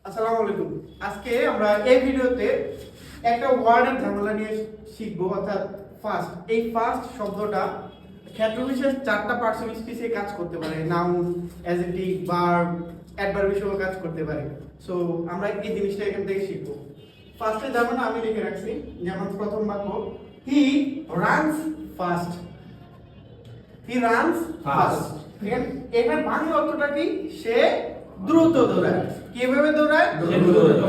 আসসালামু আলাইকুম। আজকে আমরা এই ভিডিওতে একটা ওয়ার্ডের ঝামেলা নিয়ে শিখবো, অর্থাৎ ফার্স্ট। এই ফার্স্ট শব্দটা ক্ষেত্রবিশেষ চারটা পার্টস স্পিচে কাজ করতে পারে। নাউন, অ্যাডজেক্টিভ, ভার্ব, অ্যাডভার্ব হিসেবে কাজ করতে পারে। সো আমরা এই জিনিসটা এখান থেকে শিখবো। ফার্স্টে যেমন আমি লিখে রাখছি, যেমন প্রথম বাক্য, he runs fast. He runs fast. এখানে বাংলা অর্থটা কি? সে দ্রুত দৌড়ায়। কিভাবে দৌড়ায়?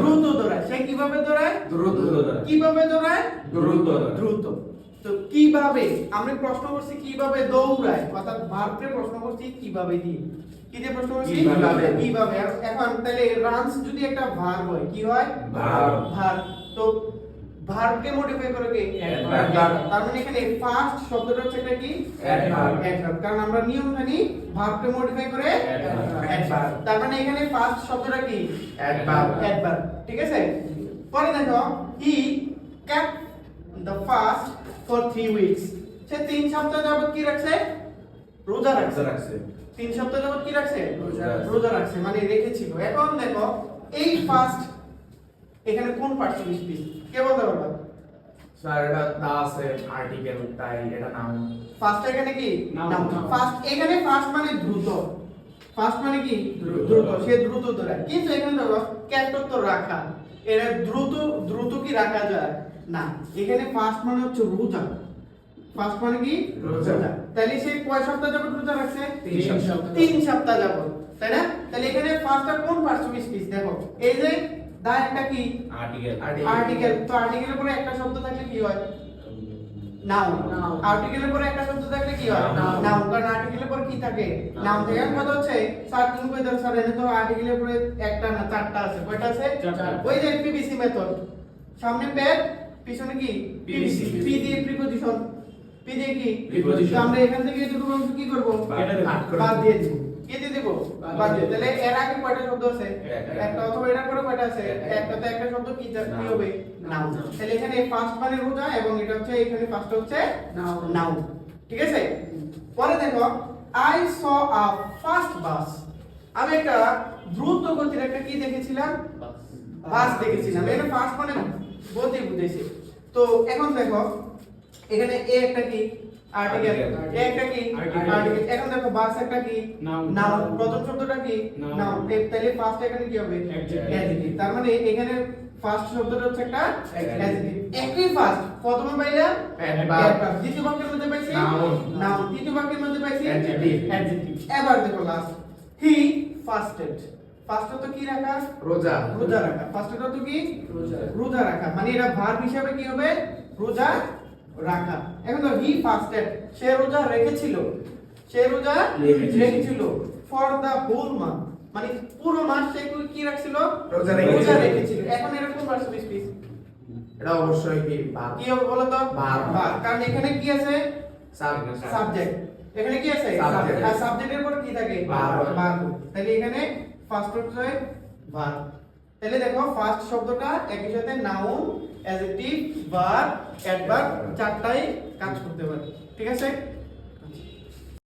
দ্রুত দৌড়ায়। সে কিভাবে দৌড়ায়? দ্রুত দৌড়ায়। কিভাবে দৌড়ায়? দ্রুত। দ্রুত। তো কিভাবে আমরা প্রশ্ন করছি, কিভাবে দৌড়ায়, অর্থাৎ ভার্বকে প্রশ্ন করছি কিভাবে দিয়ে। কি দিয়ে প্রশ্ন করছি? কিভাবে। কিভাবে। এখন তাহলে রানস যদি একটা ভার্ব হয়, কি হয়? ভার্ব। ভার্ব। তো ভার্বকে মডিফাই করে কি? অ্যাডভার্ব। তার মানে এখানে ফার্স্ট শব্দটা হচ্ছে একটা কি? অ্যাডভার্ব। অ্যাডভার্ব। কারণ আমরা নিয়ম জানি ভার্বকে মডিফাই করে অ্যাডভার্ব। তার মানে এখানে ফার্স্ট শব্দটা কি? অ্যাডভার্ব। অ্যাডভার্ব। ঠিক আছে? পরে দেখো, হি kept the fast for 3 weeks. সে 3 সপ্তাহ যাবত কি রাখছে? রোজা রাখছে। 3 সপ্তাহ যাবত কি রাখছে? রোজা রাখছে, মানে রেখেছিল। এখন দেখো এই ফাস্ট এখানে কোন পার্টিসিপেন্ট স্পিচ? কে বলতে পারবে? স্যার এটা দা আছে আর্টিকেল, তাই এটা নাউন। ফাস্ট এখানে কি? Noun. ফাস্ট এখানে ফাস্ট মানে দ্রুত। ফাস্ট মানে কি? দ্রুত। সে দ্রুত দৌড়ায়। কিন্তু এখানে দেখো ক্যাপ্টর তো রাখা। এটা দ্রুত কি রাখা যায় না। এখানে ফাস্ট মানে হচ্ছে রোজা। ফাস্ট মানে কি? রোজা। তাহলে সে কয় সপ্তাহ যাবত রোজা রাখছে? 3 সপ্তাহ। 3 সপ্তাহ যাবত, তাই না? তাহলে এখানে ফার্স্টটা কোন পার্টিসিপেন্ট স্পিচ? দেখো এই যে দা একটা কি? আর্টিকেল। আর্টিকেল। তো আর্টিকেলের পরে একটা শব্দ থাকলে কি হয়? নাউন। আর্টিকেলের পরে একটা শব্দ থাকলে কি হয়? Noun. নাউন। কারণ আর্টিকেলের পরে কি থাকে? নাউন থাকে। এখন কথা হচ্ছে স্যার তুমি কই দাও স্যার, এনে তো আর্টিকেলের পরে একটা না চারটা আছে। কয়টা আছে? চারটা। ওই যে পিভিসি মেথড। সামনে প্যাড, পিছনে কি? PVC পি দিয়ে প্রিপজিশন। পি দিয়ে কি? Preposition. তো আমরা এখান থেকে এটুকু অংশ কি করব? বাদ করে বাদ দেব। দিয়ে দিব। কি দিয়ে দিব? বাদ বাদ দিয়ে দিয়ে। তাহলে এর আগে কয়টা শব্দ আছে? একটা। একটা। অথবা এটার পরে কয়টা আছে? একটা। তো একটা শব্দ কি কি হবে? নাউন। তাহলে এখানে ফার্স্ট মানে রোজা, এবং এটা হচ্ছে এখানে ফার্স্ট হচ্ছে নাউন। ঠিক আছে? পরে দেখো, আই স আ ফাস্ট বাস। আমি একটা দ্রুত গতির একটা কি দেখেছিলাম? বাস দেখেছিলাম। এখানে ফাস্ট মানে গতি বুঝাইছে। তো এখন দেখো এখানে এ একটা কি? আর্টিকেল। এ একটা কি? আর্টিকেল। এখন দেখো বাস একটা কি? Noun. নাউন। প্রথম শব্দটা কি? Noun. নাউন। তাহলে ফার্স্ট এখানে কি হবে? Adjective. অ্যাডজেক্টিভ। তার মানে এখানে ফার্স্ট শব্দটা হচ্ছে একটা Adjective. অ্যাডজেক্টিভ। একই ফার্স্ট। প্রথমে পাইলাম Adverb. দ্বিতীয় বাক্যের মধ্যে পাইছি Noun. নাউন। তৃতীয় বাক্যের মধ্যে পাইছি Adjective. অ্যাডজেক্টিভ। এবার দেখো লাস্ট, হি ফাস্টেড। ফাস্ট তো কি রাখা? রোজা। রোজা রাখা। ফাস্টেড তো কি? রোজা। রোজা রাখা। মানে এটা ভার্ব হিসাবে কি হবে? রোজা রাখা। এখন তো হি ফাস্টেড, সে রোজা রেখেছিল। সে রোজা রেখেছিল ফর দা হোল মান্থ, মানে পুরো মাস সে কি রাখছিল? রোজা রেখেছিল। রেখেছিল। এখন এরকম ভার্ব স্পিচ এটা অবশ্যই কি ভার্ব। কি হবে বলো তো? Verb. Verb। কারণ এখানে কি আছে? সাবজেক্ট। সাবজেক্ট। এখানে কি আছে? Subject. আর সাবজেক্টের পর কি থাকে? Verb. ভার্ব। তাহলে এখানে ফার্স্ট হচ্ছে ভার্ব। তাহলে দেখো ফার্স্ট শব্দটা একই সাথে নাউন, অ্যাডজেক্টিভ, ভার্ব, অ্যাডভার্ব চারটাই কাজ করতে পারে। ঠিক আছে?